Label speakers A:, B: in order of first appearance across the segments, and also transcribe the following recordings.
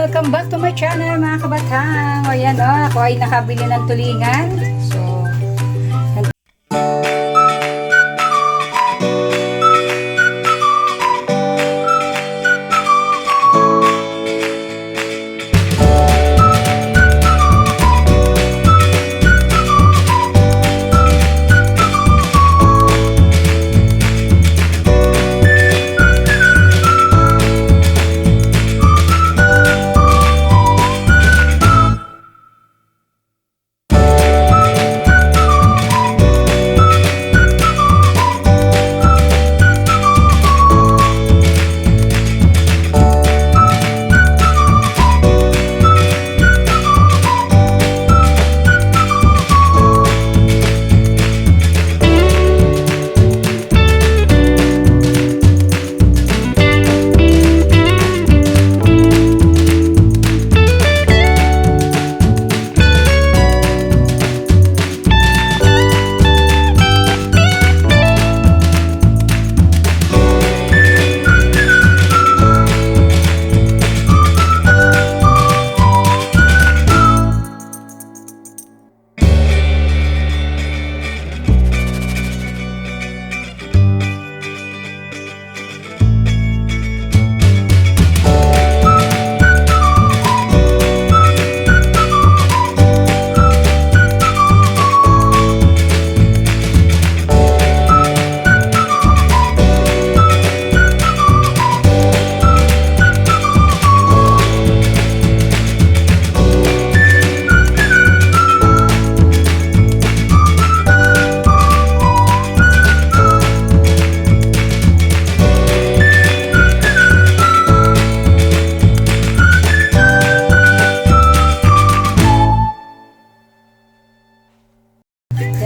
A: welcome back to my channel mga kabatang. O yan ako ay nakabili ng tulingan. So,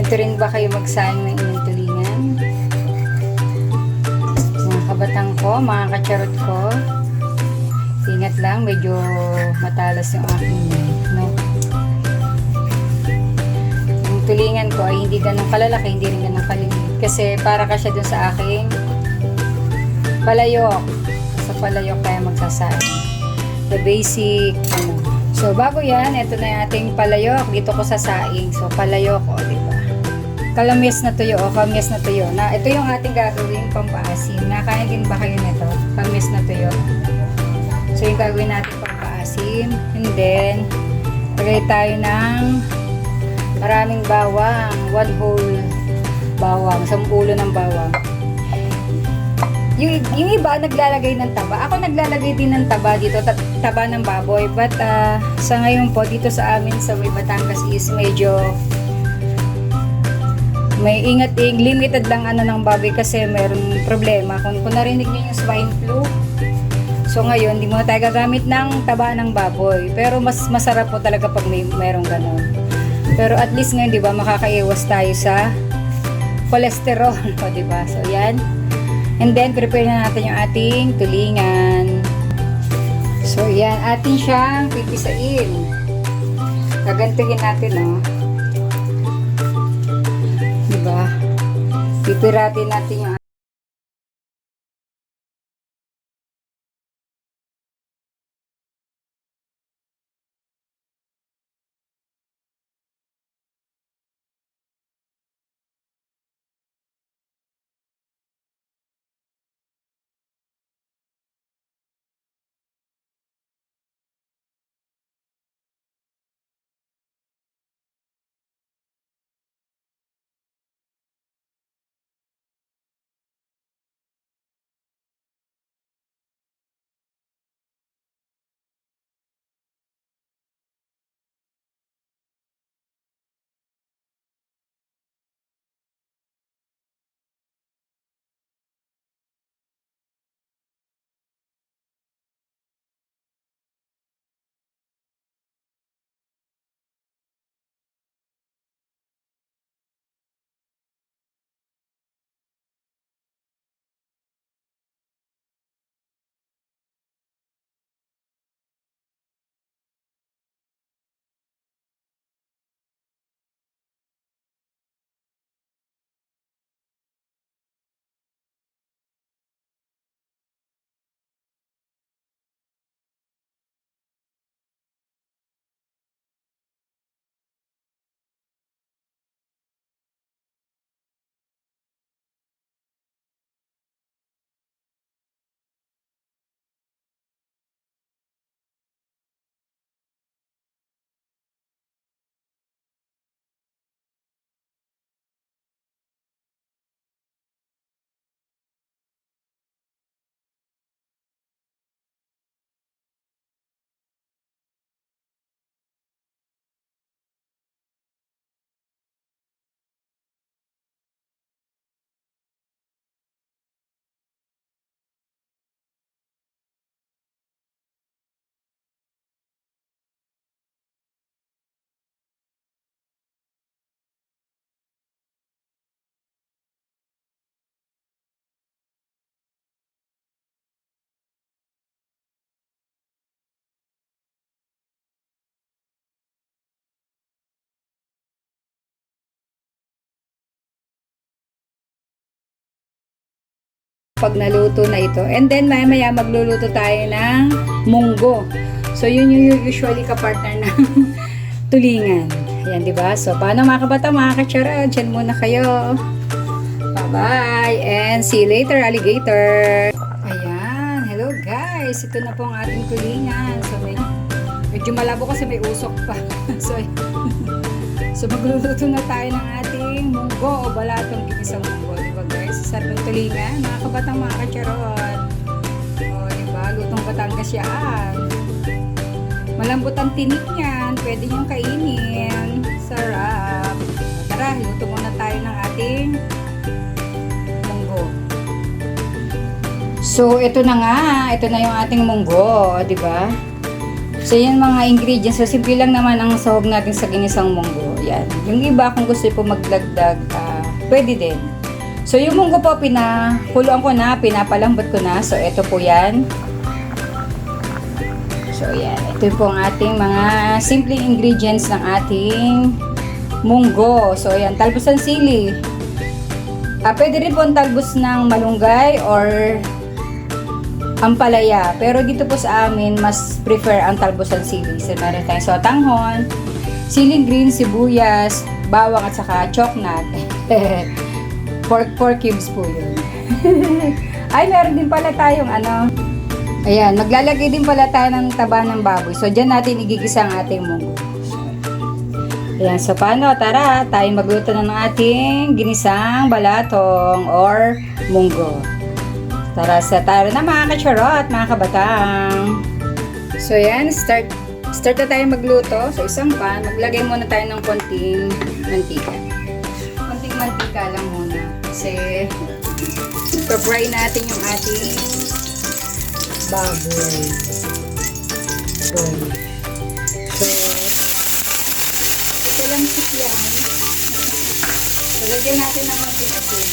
A: ganito rin ba kayo magsaing ng inyong tulingan? Mga kabatang ko, mga kacharot ko, ingat lang, medyo matalas yung aking no? Yung tulingan ko ay hindi ganun kalalaki, hindi rin ganun kaliit. Kasi para kasya dun sa aking palayok. Sa palayok kaya magsasaing. The basic, ano. So, bago yan, ito na yung ating palayok. Dito ko sasaing. So, palayok, o, diba? Kalamis na tuyo, o, kamis na tuyo. Na, ito yung ating gagawin pampaasim. Nakain din ba kayo nito? Kamis na tuyo. So, yung gagawin natin pampaasim. And then, lagay tayo ng maraming bawang. 1 whole bawang. 10 ulo ng bawang. Yung iba naglalagay ng taba. Ako naglalagay din ng taba dito, taba ng baboy. But sa ngayon po, dito sa amin sa may Batangas is medyo may limited lang ano ng baboy kasi meron problema. Kung narinig niyo yung swine flu, so ngayon, hindi mo tayo gagamit ng taba ng baboy. Pero mas masarap po talaga pag merong ganon. Pero at least ngayon, di ba, makakaiwas tayo sa cholesterol, di ba? So yan. And then, prepare na natin yung ating tulingan. So, yan. Atin siyang pipisain. Gagantuhin natin, no? Diba? Pipiratin natin yung pag naluto na ito. And then maya magluluto tayo ng munggo. So yun yung usually kapartner ng tulingan. Ayan, di ba? So paano mga kabata, mga katsara, dyan muna kayo. Bye-bye and see you later, alligator. Ayan, hello guys. Ito na po ang ating tulingan. So medyo malabo kasi may usok pa. So magluluto na tayo ng ating munggo o balatong ginisang munggo. Diba guys? Sarap ng tulingan. Mga kabatang, mga katsarot. O diba? Lutong Batangas yan. Malambot ang tinik niyan. Pwede niyong kainin. Sarap. Tara, luto muna tayo ng ating munggo. So ito na nga. Ito na yung ating munggo. Diba? So, yan mga ingredients. So, simple lang naman ang sahog natin sa ginisang munggo. Yan. Yung iba, kung gusto po magdagdag, pwede din. So, yung munggo po, pinakuluan ko na, pinapalambot ko na. So, ito po yan. So, yan. Ito po ang ating mga simpleng ingredients ng ating munggo. So, yan. Talbos ng sili. Pwede rin po ang talbos ng malunggay or ampalaya. Pero dito po sa amin, mas prefer ang talbos ng sili. So, meron tayong sotanghon, siling green, sibuyas, bawang at saka choknat. 4 cubes po yun. Ay, meron din pala tayong ayan, maglalagay din pala tayo ng taba ng baboy. So, dyan natin igigisa ang ating munggo. Ayan, so paano? Tara, tayo magluto na ng ating ginisang balatong or munggo. Tara sa tayo na mga kacharot, mga kabatang. So yan, start na tayo magluto. So isang pan, maglagay muna tayo ng konting mantika. Konting mantika lang muna. Kasi fry natin yung ating baboy. So ito lang yan. So lagyan natin ng konting asin.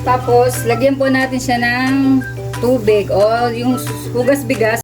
A: Tapos, lagyan po natin siya ng tubig o yung hugas bigas.